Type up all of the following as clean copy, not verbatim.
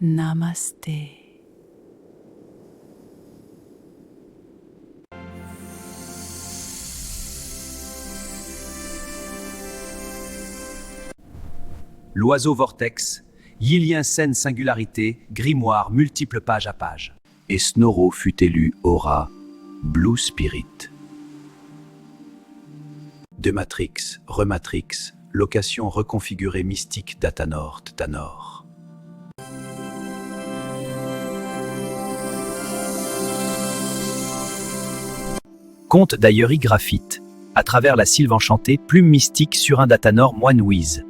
Namasté. L'oiseau vortex, Yilien scène singularité, grimoire multiples page à page. Et Snorro fut élu aura, Blue Spirit. De Matrix, Rematrix, location reconfigurée mystique Datanor, Tanor. Conte d'Ayeuri Graphite, à travers la sylve enchantée, plume mystique sur un Datanor moine Wiz.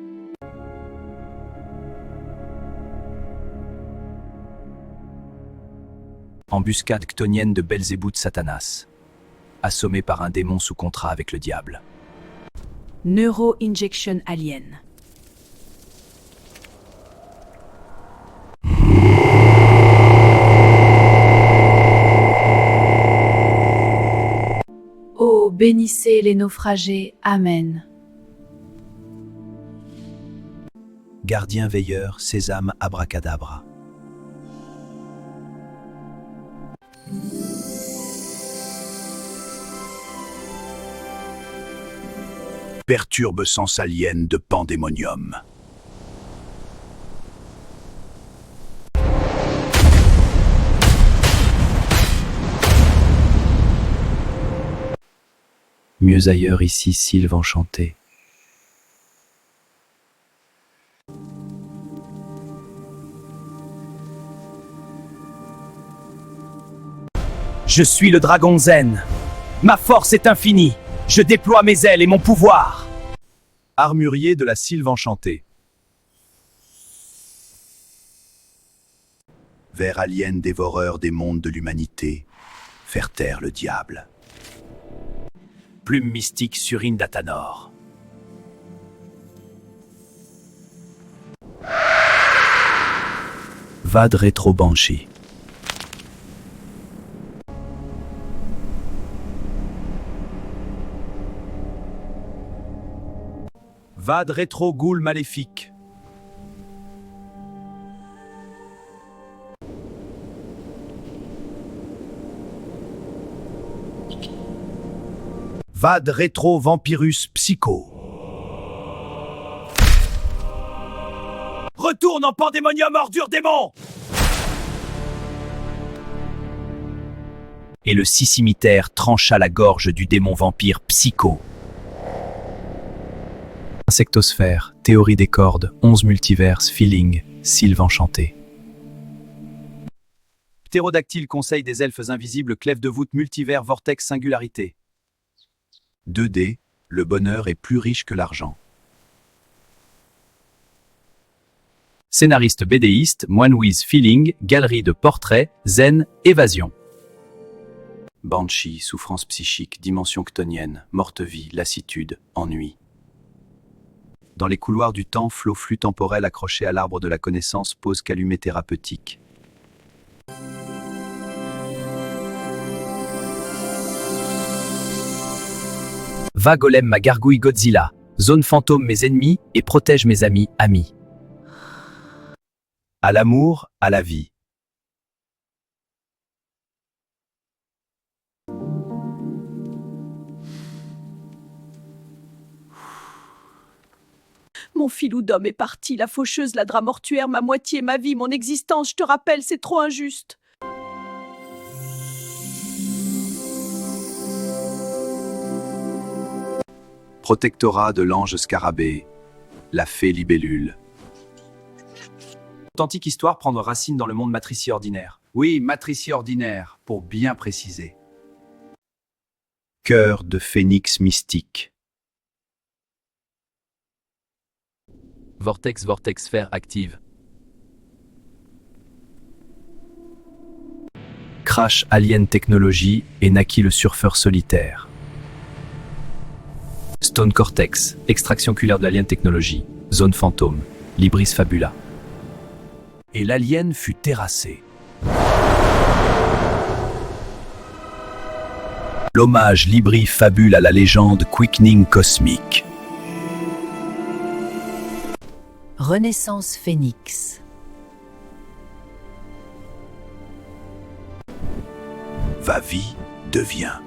Embuscade chtonienne de Belzébuth Satanas, assommé par un démon sous contrat avec le diable. Neuro-injection alien. Oh, bénissez les naufragés. Amen. Gardien veilleur, sésame, abracadabra. Perturbe sens alien de pandémonium. Mieux ailleurs ici, sylve enchantée. Je suis le dragon Zen. Ma force est infinie. Je déploie mes ailes et mon pouvoir. Armurier de la sylve enchantée. Vers alien dévoreur des mondes de l'humanité, faire taire le diable. Plume mystique sur Datanor. Vad rétro Banshee. Vad rétro Ghoul maléfique. Vad rétro Vampirus Psycho. Retourne en pandémonium ordure démon. Et le sissimitaire trancha la gorge du démon vampire Psycho. Insectosphère, théorie des cordes, 11 multiverses, feeling, sylve enchantée. Ptérodactyle, conseil des elfes invisibles, clef de voûte, multivers, vortex, singularité. 2D, le bonheur est plus riche que l'argent. Scénariste bédéiste, moine Wiz, feeling, galerie de portraits, zen, évasion. Banshee, souffrance psychique, dimension chtonienne, morte-vie, lassitude, ennui. Dans les couloirs du temps, flot-flux temporel accroché à l'arbre de la connaissance, pose calumet thérapeutique. Va golem ma gargouille Godzilla, zone fantôme mes ennemis et protège mes amis, amis. À l'amour, à la vie. Mon filou d'homme est parti, la faucheuse, la drap mortuaire, ma moitié, ma vie, mon existence, je te rappelle, c'est trop injuste. Protectorat de l'ange scarabée, la fée libellule. Authentique histoire prendre racine dans le monde matricier ordinaire. Oui, matricier ordinaire, pour bien préciser. Cœur de phénix mystique. Vortex sphère active. Crash Alien Technology et Naki le surfeur solitaire. Stone Cortex, extraction oculaire de l'Alien Technology, zone fantôme, Libris Fabula. Et l'alien fut terrassé. L'hommage Libri Fabule à la légende Quickening cosmique. Renaissance Phénix. Va-vie devient.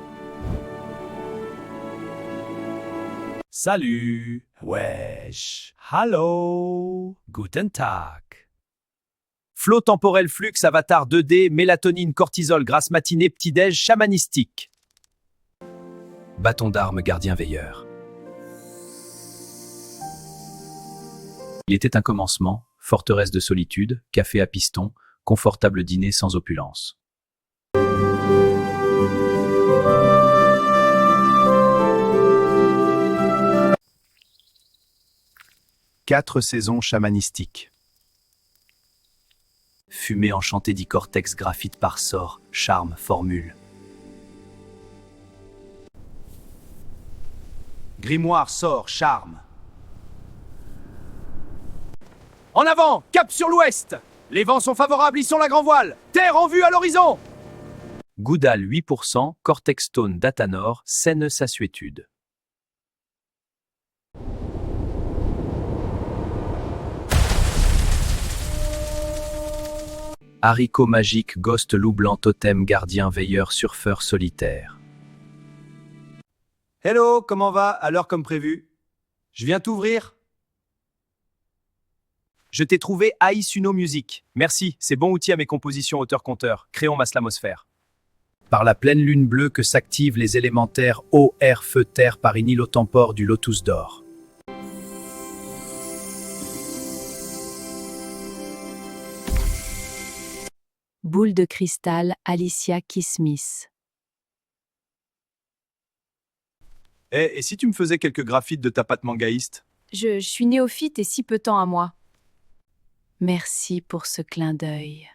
Salut. Wesh. Hallo. Guten Tag. Flow temporel flux avatar 2D, mélatonine, cortisol, grasse matinée, petit-déj, chamanistique. Bâton d'armes, gardien veilleur. Il était un commencement, forteresse de solitude, café à piston, confortable dîner sans opulence. Quatre saisons chamanistiques. Fumée enchantée cortex, graphite par sort, charme, formule. Grimoire, sort, charme. En avant, cap sur l'ouest. Les vents sont favorables, ils sont la grand voile. Terre en vue à l'horizon. Goudal 8%, cortex stone datanor, saine sasuétude. Haricot magique, ghost loup blanc, totem, gardien, veilleur, surfeur, solitaire. Hello, comment va? À l'heure comme prévu. Je viens t'ouvrir. Je t'ai trouvé Aïsuno Music. Merci, c'est bon outil à mes compositions auteur-conteur. Créons ma slamosphère. Par la pleine lune bleue que s'activent les élémentaires eau, air, feu, terre par une île au tempore du lotus d'or. Boule de cristal, Alicia Keys-Smith. Et si tu me faisais quelques graphites de ta patte mangaïste? Je suis néophyte et si peu temps à moi. Merci pour ce clin d'œil.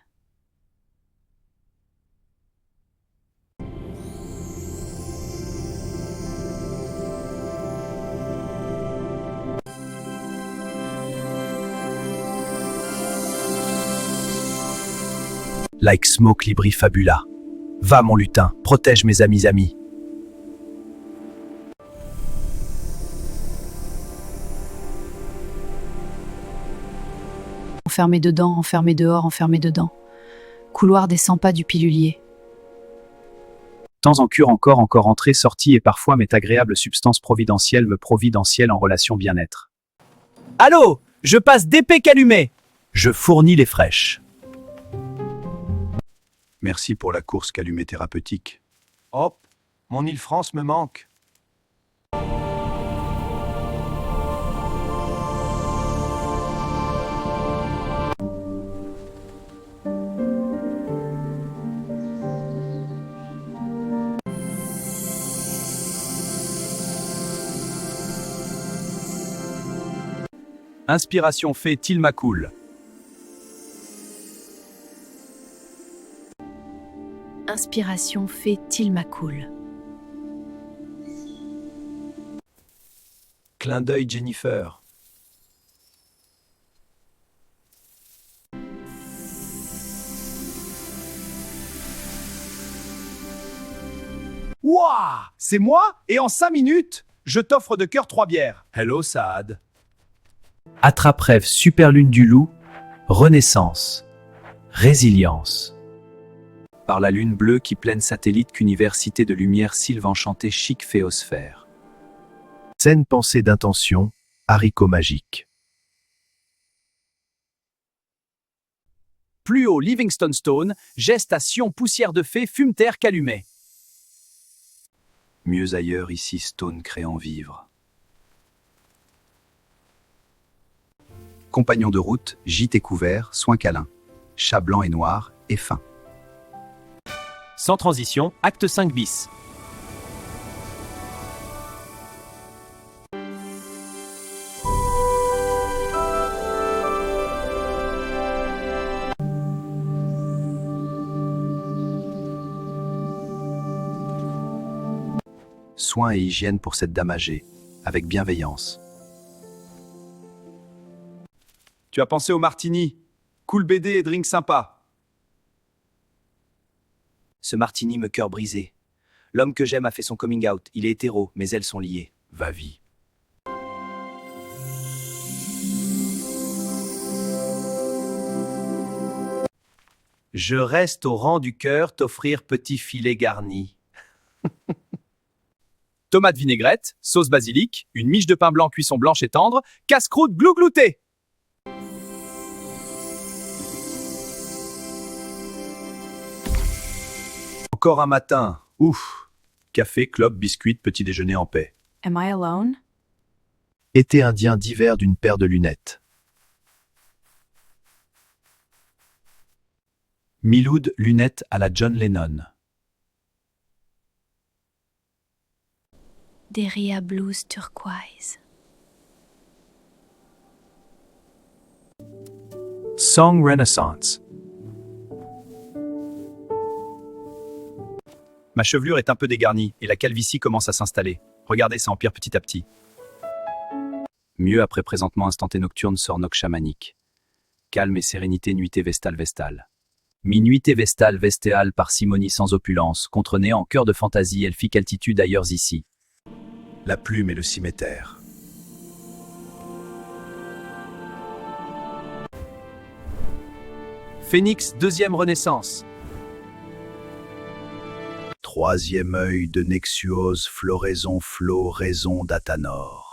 Like smoke libri fabula. Va mon lutin, protège mes amis. Enfermé dedans, enfermé dehors, enfermé dedans. Couloir des 100 pas du pilulier. Temps en cure encore entrée, sortie et parfois m'est agréable substance providentielle me providentielle en relation bien-être. Allô, je passe d'épée qu'allumé. Je fournis les fraîches. Merci pour la course qu'allumé thérapeutique. Hop, mon Île-France me manque. Inspiration fait Tilmacool. Inspiration fait Tilmacool. Clin d'œil Jennifer. Wouah, c'est moi? Et en 5 minutes, je t'offre de cœur 3 bières. Hello Saad. Attrape-rêve super lune du loup, renaissance, résilience. Par la lune bleue qui pleine satellite qu'université de lumière sylve enchanté chic féosphère. Saine pensée d'intention, haricot magique. Plus haut Livingstone Stone, gestation poussière de fée, fume-terre qu'allumé. Mieux ailleurs ici Stone créant vivre. Compagnon de route, gîte et couvert, soins câlins. Chat blanc et noir, et fin. Sans transition, acte 5 bis. Soins et hygiène pour cette dame âgée, avec bienveillance. Tu as pensé au martini? Cool BD et drink sympa. Ce martini me cœur brisé. L'homme que j'aime a fait son coming out. Il est hétéro, mais elles sont liées. Va-vie. Je reste au rang du cœur t'offrir petit filet garni. Tomate vinaigrette, sauce basilic, une miche de pain blanc cuisson blanche et tendre, casse-croûte glouglouté. Encore un matin. Ouf. Café, clope, biscuit, petit déjeuner en paix. Am I alone? Été indien d'hiver d'une paire de lunettes. Miloud, lunettes à la John Lennon. Deria blues turquoise. Song Renaissance. Ma chevelure est un peu dégarnie et la calvitie commence à s'installer. Regardez, ça empire petit à petit. Mieux après présentement instanté nocturne sort Noc chamanique. Calme et sérénité nuitée vestale vestale. Minuité vestale vestéale parcimonie sans opulence, contre néant cœur de fantaisie elfique altitude ailleurs ici. La plume et le cimétaire. Phénix, deuxième renaissance. Troisième œil de Nexuose, floraison, raison d'Athanor.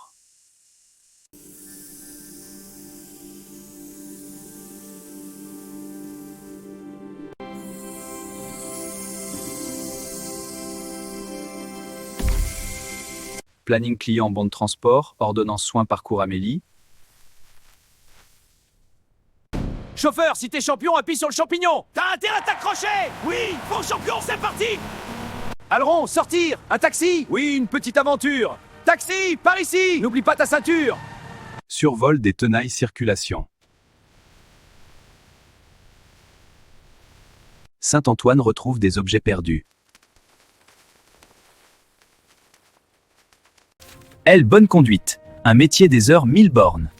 Planning client, bon de transport, ordonnance soins, parcours Amélie. Chauffeur, si t'es champion, appuie sur le champignon. T'as intérêt à t'accrocher. Oui, bon champion, c'est parti. Aileron, sortir. Un taxi. Oui, une petite aventure. Taxi, par ici. N'oublie pas ta ceinture. Survol des tenailles circulation. Saint-Antoine retrouve des objets perdus. Elle, bonne conduite. Un métier des heures 1000 bornes.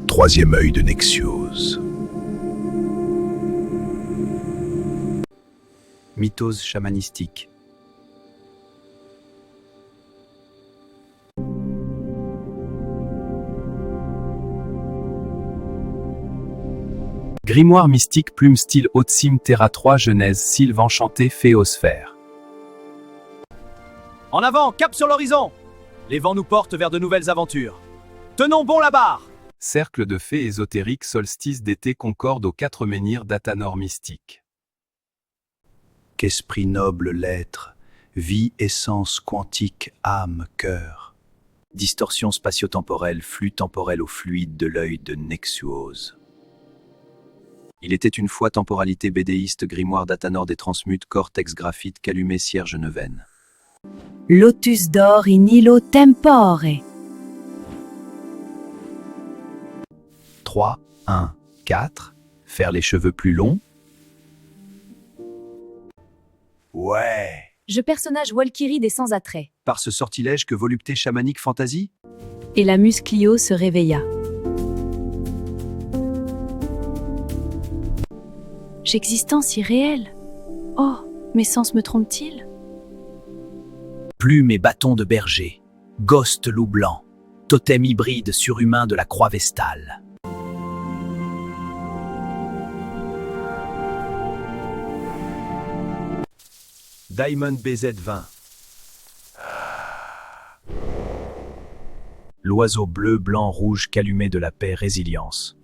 Troisième œil de Nexiose. Mythose chamanistique. Grimoire mystique, plume style Haute-Cime, Terra 3, Genèse, Sylve enchanté, Féosphère. En avant, cap sur l'horizon. Les vents nous portent vers de nouvelles aventures. Tenons bon la barre. Cercle de fées ésotériques, solstice d'été concorde aux 4 menhirs d'Athanor mystique. Qu'esprit noble l'être, vie, essence quantique, âme, cœur. Distorsion spatio-temporelle, flux temporel au fluide de l'œil de Nexuose. Il était une fois temporalité bédéiste, grimoire d'Athanor des transmutes, cortex graphite, calumet, cierge neuvaine. Lotus d'or in illo tempore. 3, 1, 4. Faire les cheveux plus longs. Ouais. Je personnage Walkyrie des sans attrait. Par ce sortilège que volupté chamanique fantasy. Et la muse Clio se réveilla. J'existence irréelle. Oh, mes sens me trompent-ils? Plume et bâton de berger. Ghost loup blanc. Totem hybride surhumain de la croix vestale. Diamond BZ20. L'oiseau bleu, blanc, rouge, calumet de la paix, résilience.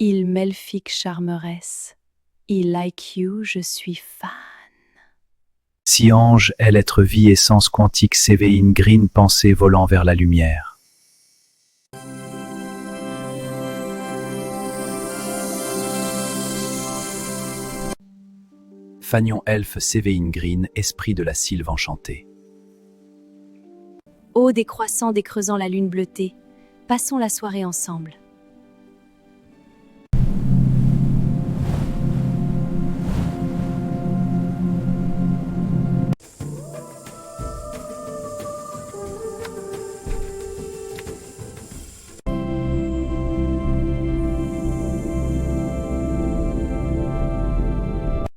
Il melfique charmeresse. Il like you, je suis fan. Si ange, elle être vie, essence quantique, sévéine, green, pensée volant vers la lumière. Fagnon elfe, sévéine green, esprit de la sylve enchantée. Ô décroissant décreusant la lune bleutée, passons la soirée ensemble.